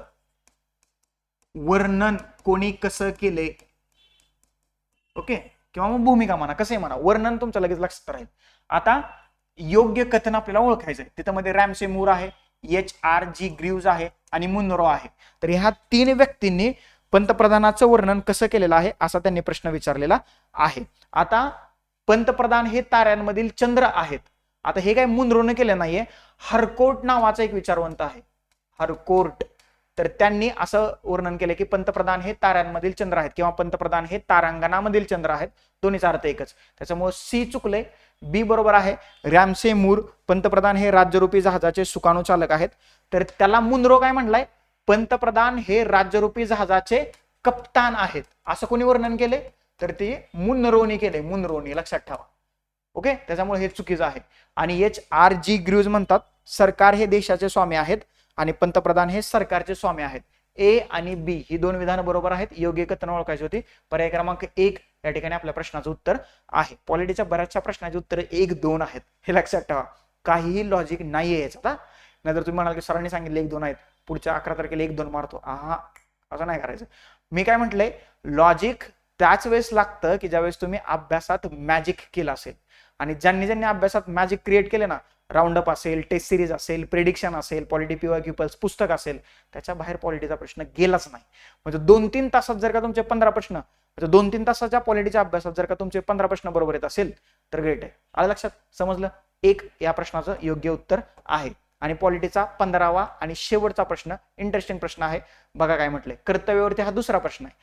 वर्णन कोणी कसं केले, ओके, किंवा मग भूमिका म्हणा, कसंही म्हणा, वर्णन तुमच्या लगेच लक्षात राहील. आता योग्य कथन आपल्याला ओळखायचंय. तिथं मध्ये रॅमसे मूर आहे, HRG ग्रीव्ज आहे आणि मुनरो आहे. तर ह्या 3 व्यक्तींनी पंतप्रधानाचं वर्णन कसं केलेलं आहे असा त्यांनी प्रश्न विचारलेला आहे. आता पंतप्रधान हे ताऱ्यांमधील चंद्र आहेत. आता हे काय मुनरोने केलं नाहीये, हरकोर्ट नावाचा एक विचारवंत आहे, हरकोर्ट. तर त्यांनी असं वर्णन केलं की पंतप्रधान हे ताऱ्यांमधील चंद्र आहेत किंवा पंतप्रधान हे तारांगणामधील चंद्र आहेत. दोन्हीचा अर्थ एकच, त्याच्यामुळे सी चुकले, बी बरोबर आहे. रॅमसे मूर, पंतप्रधान हे राज्यरूपी जहाजाचे सुकाणू चालक आहेत. तर त्याला मुनरो काय म्हणलाय, पंतप्रधान हे राज्यरूपी जहाजाचे कप्तान आहेत असं कोणी वर्णन केले, तर ते मुनरोनी केले, मुनरोनी, लक्षात ठेवा. ओके, त्याच्यामुळे हे चुकीचं आहे. आणि HRG ग्रीव्ज म्हणतात सरकार हे देशाचे स्वामी आहेत आणि पंतप्रधान हे सरकारचे स्वामी आहेत. ए आणि बी ही 2 विधानं बरोबर आहेत. योग्य कथन ओळखायची होती. पर्याय क्रमांक 1 या ठिकाणी आपल्या प्रश्नाचं उत्तर आहे. पॉलिटीच्या बऱ्याचशा प्रश्नाची उत्तर 1-2 आहेत, हे लक्षात ठेवा. काहीही लॉजिक नाहीये याच्यात. नाहीतर तुम्ही म्हणाल की सरांनी सांगितले 1-2 आहेत, पुढच्या 11 तारखेला 1-2 मारतो. असं नाही करायचं. मी काय म्हटलंय, लॉजिक त्याच वेळेस लागतं की ज्यावेळेस तुम्ही अभ्यासात मॅजिक केलं असेल. आणि ज्यांनी अभ्यासात मॅजिक क्रिएट केले ना, राऊंडअप असेल, टेस्ट सिरीज असेल, प्रेडिक्शन असेल, पॉलिटी PYQ पल्स पुस्तक असेल, त्याच्या बाहेर पॉलिटीचा प्रश्न गेलाच नाही. म्हणजे 2-3 तासात जर का तुमचे 15 प्रश्न, म्हणजे 2-3 तासाच्या पॉलिटीच्या अभ्यासात जर का तुमचे 15 प्रश्न बरोबर येत असेल तर ग्रेट आहे. आलं लक्षात, समजलं. 1 या प्रश्नाचं योग्य उत्तर आहे. आणि पॉलिटीचा 15वा आणि शेवटचा प्रश्न इंटरेस्टिंग प्रश्न आहे. बघा काय म्हटलंय, कर्तव्यावरती हा दुसरा प्रश्न आहे.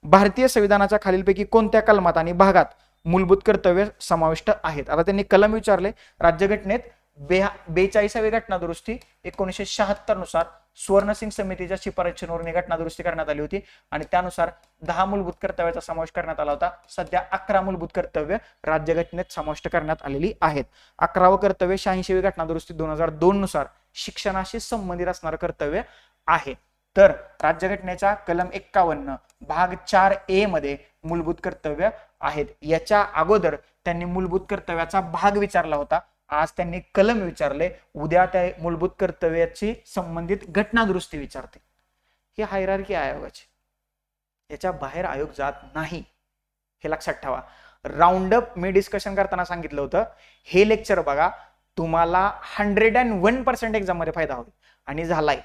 भारतीय संविधानाच्या खालीलपैकी कोणत्या कलमात आणि भागात मूलभूत कर्तव्य समाविष्ट आहेत? आता त्यांनी कलम विचारले. राज्यघटनेत 42वी घटना दुरुस्ती 1976 नुसार स्वर्णसिंग समितीच्या शिफारशींवर घटना दुरुस्ती करण्यात आली होती आणि त्यानुसार 10 मूलभूत कर्तव्याचा समावेश करण्यात आला होता. सध्या 11 मूलभूत कर्तव्य राज्यघटनेत समाविष्ट करण्यात आलेली आहेत. 11वं कर्तव्य 86वी घटना दुरुस्ती 2002 नुसार शिक्षणाशी संबंधित असणारं कर्तव्य आहे. तर राज्यघटनेच्या कलम 51 भाग 4A मध्ये मूलभूत कर्तव्य आहेत. याच्या अगोदर त्यांनी मूलभूत कर्तव्याचा भाग विचारला होता, आज त्यांनी कलम विचारले, उद्या त्या मूलभूत कर्तव्याची संबंधित घटना दुरुस्ती विचारते. ही हायरार्की आयोगाची, याच्या बाहेर आयोग जात नाही, हे लक्षात ठेवा. राऊंडअप मी डिस्कशन करताना सांगितलं होतं, हे लेक्चर बघा, तुम्हाला 101% एक्झाम मध्ये फायदा होईल आणि झालाय.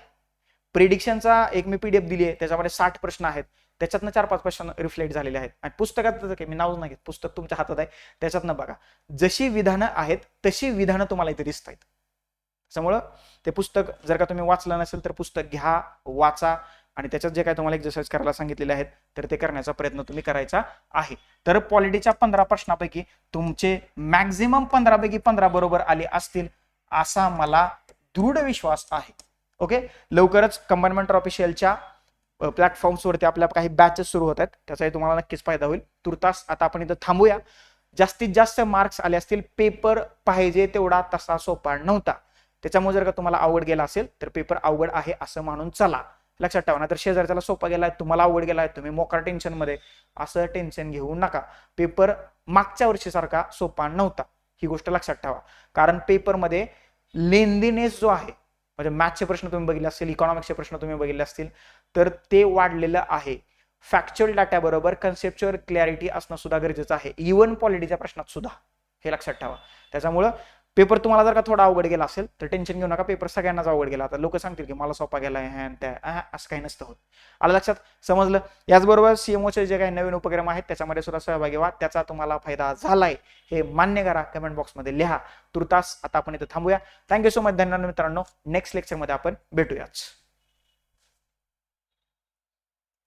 प्रिडिक्शनचा एक मी PDF दिली आहे, त्याच्यामध्ये 60 प्रश्न आहेत, त्याच्यातनं 4-5 प्रश्न रिफ्लेक्ट झालेले आहेत. आणि पुस्तकात मी नाव नाही घेत, पुस्तक तुमच्या हातात आहे, त्याच्यातनं बघा. जशी विधानं आहेत तशी विधानं तुम्हाला इथे दिसत आहेत. त्यामुळं ते पुस्तक जर का तुम्ही वाचलं नसेल तर पुस्तक घ्या, वाचा आणि त्याच्यात जे काय तुम्हाला एक्सरसाइज करायला सांगितलेले आहेत तर ते करण्याचा प्रयत्न तुम्ही करायचा आहे. तर पॉलिटीच्या 15 प्रश्नापैकी तुमचे मॅक्झिमम 15 पैकी 15 बरोबर आले असतील असा मला दृढ विश्वास आहे. ओके, लवकरच कंबाइनमेंटर ऑफिशियलच्या प्लॅटफॉर्म्सवरती आपल्या काही बॅचेस सुरू होत आहेत, त्याचाही तुम्हाला नक्कीच फायदा होईल. तुर्तास आता आपण इथं थांबूया. जास्तीत जास्त मार्क्स आले असतील. पेपर पाहिजे तेवढा तसा सोपा नव्हता, त्याच्यामुळे जर का तुम्हाला आवड गेला असेल तर पेपर अवघड आहे असं मानून चला, लक्षात ठेवा. ना तर शेजारच्याला सोपा गेलाय, तुम्हाला अवघड गेलाय, तुम्ही मोकार टेन्शन मध्ये, असं टेन्शन घेऊ नका. पेपर मागच्या वर्षीसारखा सोपा नव्हता, ही गोष्ट लक्षात ठेवा. कारण पेपरमध्ये लेंदीनेस जो आहे, म्हणजे मॅथ्सचे प्रश्न तुम्ही बघितले असतील, इकॉनॉमिक्सचे प्रश्न तुम्ही बघितले असतील तर ते वाढलेलं आहे. फॅक्च्युअल डाटा बरोबर कन्सेप्च्युअल क्लॅरिटी असणं सुद्धा गरजेचं आहे, इव्हन पॉलिटीच्या प्रश्नात सुद्धा, हे लक्षात ठेवा. त्याच्यामुळं पेपर तुम्हाला जर का थोडा अवघड गेला असेल तर टेन्शन घेऊ नका, पेपर सगळ्यांनाच अवघड गेला. आता लोक सांगतील की मला सोपा गेलाय ह्यान त्या, असं काही नसतं होत. आलं लक्षात, समजलं. याचबरोबर CMOचे जे काही नवीन उपक्रम आहेत त्याच्यामध्ये सुद्धा सहभागी व्हा, त्याचा तुम्हाला फायदा झालाय हे मान्य करा, कमेंट बॉक्समध्ये लिहा. तुर्तास आता आपण इथं थांबूया. थँक्यू सो मच, धन्यवाद मित्रांनो. नेक्स्ट लेक्चरमध्ये आपण भेटूयाच.